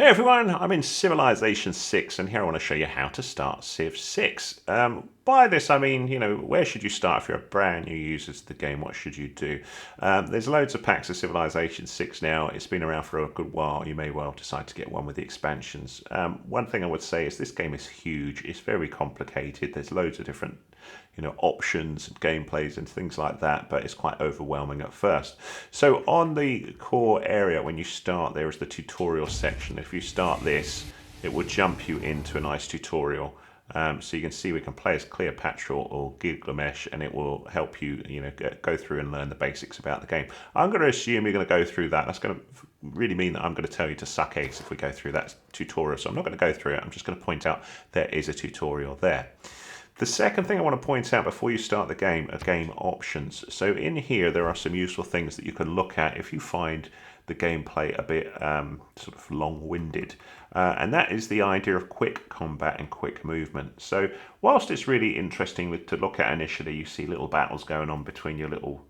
Hey everyone, I'm in Civilization 6 and here I want to show you how to start Civ 6. By this I mean, where should you start if you're a brand new user to the game, what should you do? There's loads of packs of Civilization 6 now, it's been around for a good while, you may well decide to get one with the expansions. One thing I would say is this game is huge, it's very complicated, there's loads of different options and gameplays and things like that, but it's quite overwhelming at first. So on the core area, when you start, there is the tutorial section. If you start this, it will jump you into a nice tutorial. So you can see we can play as Cleopatra or Gilgamesh, and it will help you, go through and learn the basics about the game. I'm going to assume you're going to go through that. That's going to really mean that I'm going to tell you to suck eggs if we go through that tutorial. So I'm not going to go through it. I'm just going to point out there is a tutorial there. The second thing I want to point out before you start the game are game options. So in here there are some useful things that you can look at if you find the gameplay a bit sort of long-winded. And that is the idea of quick combat and quick movement. So whilst it's really interesting to look at initially, you see little battles going on between your little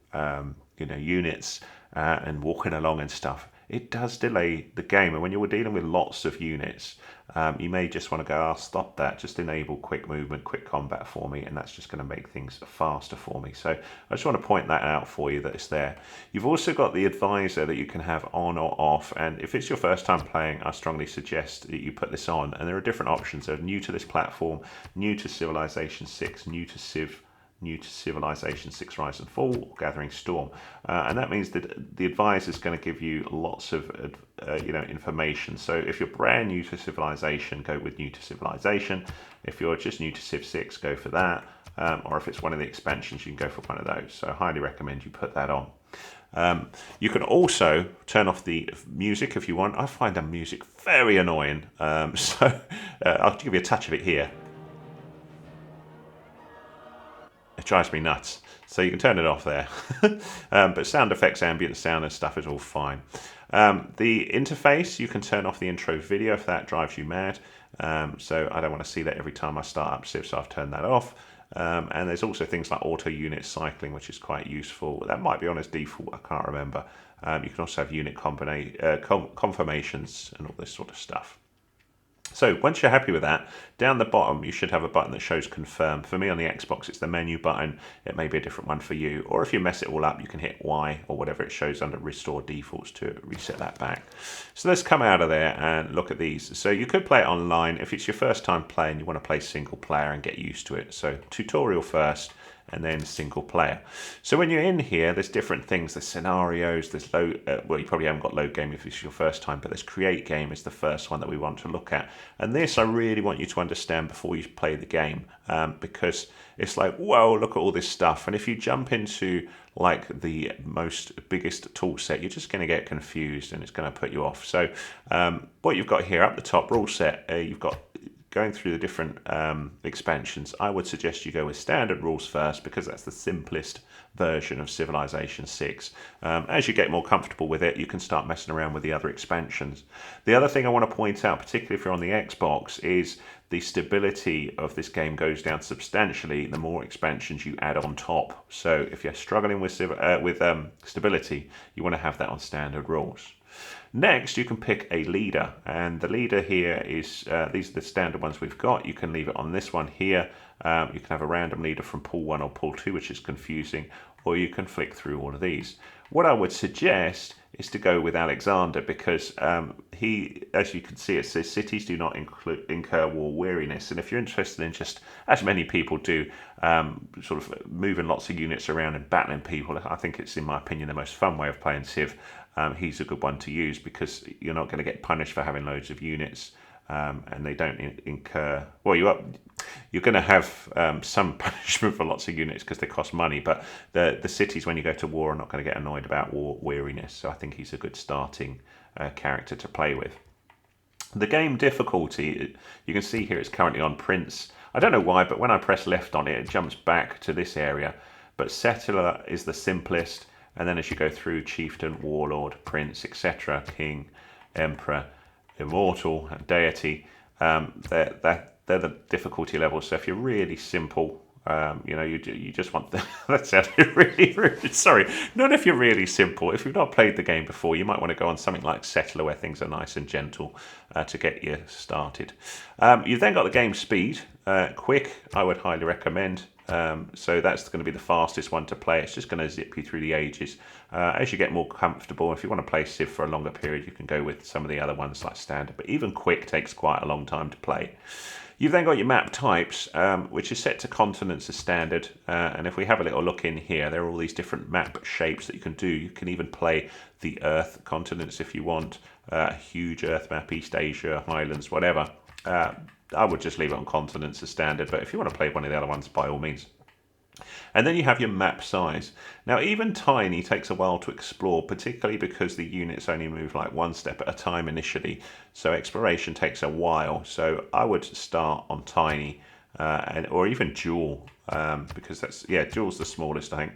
units and walking along and stuff. It does delay the game, and when you're dealing with lots of units, you may just want to go, stop that, just enable quick movement, quick combat for me, and that's just going to make things faster for me. So I just want to point that out for you that it's there. You've also got the advisor that you can have on or off, and if it's your first time playing, I strongly suggest that you put this on, and there are different options. They're new to this platform, new to Civilization 6, new to Civilization 6 Rise and Fall, or Gathering Storm, and that means that the advisor is going to give you lots of information. So if you're brand new to Civilization, go with new to Civilization. If you're just new to Civ 6, go for that, or if it's one of the expansions, you can go for one of those. So I highly recommend you put that on. You can also turn off the music if you want. I find the music very annoying, so I'll give you a touch of it here. It drives me nuts. So you can turn it off there. But sound effects, ambient sound and stuff is all fine. The interface, you can turn off the intro video if that drives you mad. So I don't want to see that every time I start up Civ, so I've turned that off. And there's also things like auto unit cycling, which is quite useful. That might be on as default, I can't remember. You can also have unit confirmations and all this sort of stuff. So once you're happy with that, down the bottom you should have a button that shows confirm. For me on the Xbox it's the menu button, it may be a different one for you, or if you mess it all up you can hit Y or whatever it shows under restore defaults to reset that back. So let's come out of there and look at these. So you could play it online if it's your first time playing, you want to play single player and get used to it. So tutorial first, and then single player. So when you're in here, there's different things. There's scenarios, there's well, you probably haven't got load game if it's your first time, but there's create game is the first one that we want to look at. And this I really want you to understand before you play the game, because it's like, whoa, look at all this stuff. And if you jump into like the biggest tool set, you're just going to get confused and it's going to put you off. So what you've got here up the top, rule set, you've got going through the different expansions. I would suggest you go with standard rules first because that's the simplest version of Civilization 6. As you get more comfortable with it, you can start messing around with the other expansions. The other thing I want to point out, particularly if you're on the Xbox, is the stability of this game goes down substantially the more expansions you add on top. So if you're struggling with stability, you want to have that on standard rules. Next, you can pick a leader, and the leader here is, these are the standard ones we've got. You can leave it on this one here. You can have a random leader from pool 1 or pool 2, which is confusing, or you can flick through all of these. What I would suggest is to go with Alexander because he, as you can see, it says cities do not incur war weariness. And if you're interested in just, as many people do, sort of moving lots of units around and battling people, I think it's, in my opinion, the most fun way of playing Civ. He's a good one to use because you're not going to get punished for having loads of units, and they don't incur. Well, you're going to have some punishment for lots of units because they cost money, but the cities, when you go to war, are not going to get annoyed about war weariness. So I think he's a good starting character to play with. The game difficulty, you can see here, it's currently on Prince. I don't know why, but when I press left on it, it jumps back to this area. But Settler is the simplest. And then as you go through Chieftain, Warlord, Prince, etc., King, Emperor, Immortal, and Deity, they're the difficulty levels. So if you're really simple, You just want the, that sounded really rude. Sorry, not if you're really simple. If you've not played the game before, you might want to go on something like Settler, where things are nice and gentle to get you started. You've then got the game speed. Quick, I would highly recommend. So that's going to be the fastest one to play. It's just going to zip you through the ages. As you get more comfortable, if you want to play Civ for a longer period, you can go with some of the other ones like standard. But even quick takes quite a long time to play. You've then got your map types, which is set to continents as standard. And if we have a little look in here, there are all these different map shapes that you can do. You can even play the Earth continents if you want. A huge Earth map, East Asia, Highlands, whatever. I would just leave it on continents as standard. But if you want to play one of the other ones, by all means. And then you have your map size. Now, even tiny takes a while to explore, particularly because the units only move like one step at a time initially. So exploration takes a while. So I would start on tiny, or even dual, because dual's the smallest, I think.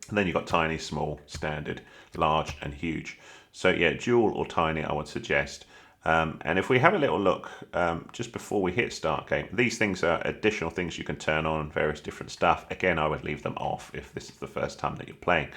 And then you've got tiny, small, standard, large, and huge. So yeah, dual or tiny, I would suggest. And if we have a little look just before we hit start game, these things are additional things you can turn on, various different stuff. Again, I would leave them off if this is the first time that you're playing.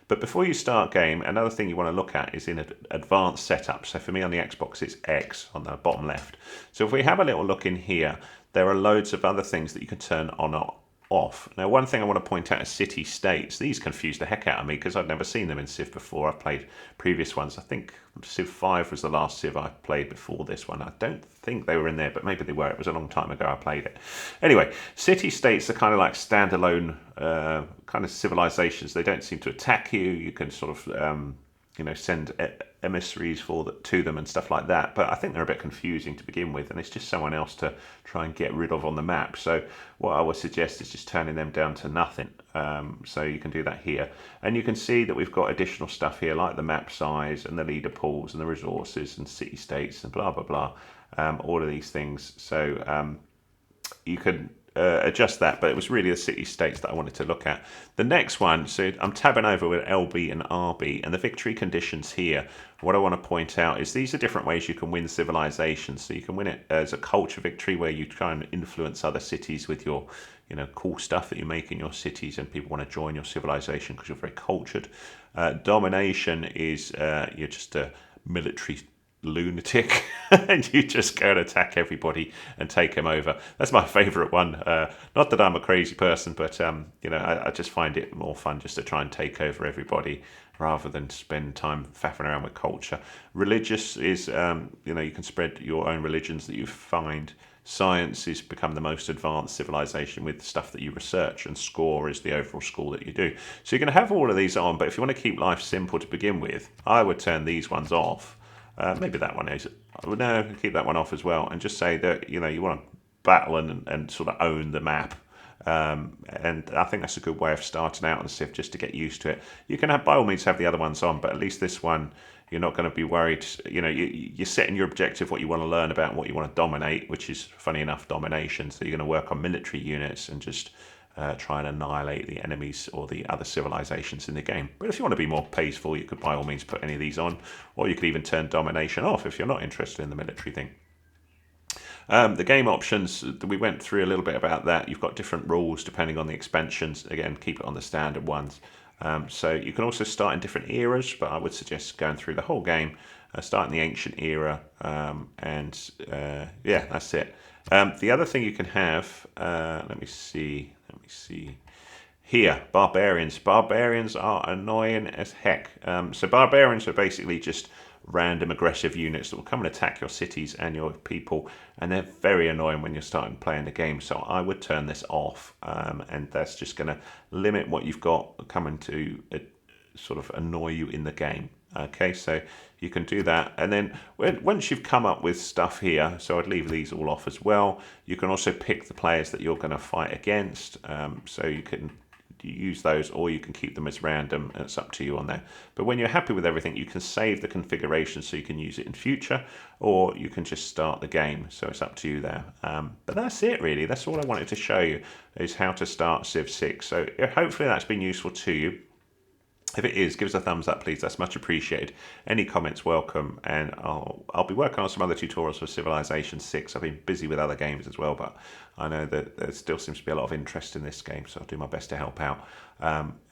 But before you start game, another thing you want to look at is in advanced setup. So for me on the Xbox, it's X on the bottom left. So if we have a little look in here, there are loads of other things that you can turn on or off. Now, one thing I want to point out is city states. These confuse the heck out of me because I'd never seen them in Civ before. I've played previous ones. I think Civ 5 was the last Civ I played before this one. I don't think they were in there, but maybe they were. It was a long time ago I played it. Anyway, city states are kind of like standalone kind of civilizations. They don't seem to attack you. You can sort of send emissaries to them and stuff like that. But I think they're a bit confusing to begin with, and it's just someone else to try and get rid of on the map. So what I would suggest is just turning them down to nothing. So you can do that here. And you can see that we've got additional stuff here, like the map size and the leader pools and the resources and city states and blah, blah, blah. All of these things. So you can adjust that, but it was really the city states that I wanted to look at. The next one, so I'm tabbing over with LB and RB, and the victory conditions here. What I want to point out is these are different ways you can win civilizations. So you can win it as a culture victory, where you try and influence other cities with your cool stuff that you make in your cities, and people want to join your civilization because you're very cultured. Domination is you're just a military lunatic and you just go and attack everybody and take them over. That's my favourite one. Not that I'm a crazy person, but I just find it more fun just to try and take over everybody rather than spend time faffing around with culture. Religious is you can spread your own religions that you find. Science is become the most advanced civilization with stuff that you research, and score is the overall score that you do. So you're going to have all of these on, but if you want to keep life simple to begin with, I would turn these ones off. Maybe that one is. No, keep that one off as well, and just say that you want to battle and sort of own the map. And I think that's a good way of starting out on Civ, just to get used to it. You can by all means have the other ones on, but at least this one you're not going to be worried. You're setting your objective, what you want to learn about, what you want to dominate, which is funny enough domination. So you're going to work on military units and just try and annihilate the enemies or the other civilizations in the game. But if you want to be more peaceful, you could by all means put any of these on, or you could even turn domination off if you're not interested in the military thing. The game options, we went through a little bit about that. You've got different rules depending on the expansions. Again, keep it on the standard ones. So you can also start in different eras, but I would suggest going through the whole game, start in the ancient era, and that's it. The other thing you can have, let me see here, barbarians. Barbarians are annoying as heck. So barbarians are basically just random aggressive units that will come and attack your cities and your people, and they're very annoying when you're starting playing the game. So I would turn this off, and that's just going to limit what you've got coming to sort of annoy you in the game. Okay, so you can do that, and then once you've come up with stuff here, so I'd leave these all off as well. You can also pick the players that you're going to fight against, so you can use those, or you can keep them as random. It's up to you on there. But when you're happy with everything, you can save the configuration so you can use it in future, or you can just start the game. So it's up to you there. But that's it really. That's all I wanted to show you, is how to start Civ 6. So hopefully that's been useful to you. If it is, give us a thumbs up, please. That's much appreciated. Any comments welcome, and I'll be working on some other tutorials for Civilization 6. I've been busy with other games as well, but I know that there still seems to be a lot of interest in this game, so I'll do my best to help out.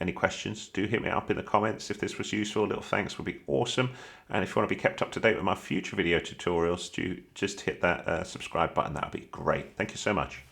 Any questions, do hit me up in the comments. If this was useful, a little thanks would be awesome. And if you want to be kept up to date with my future video tutorials, do just hit that subscribe button. That would be great. Thank you so much.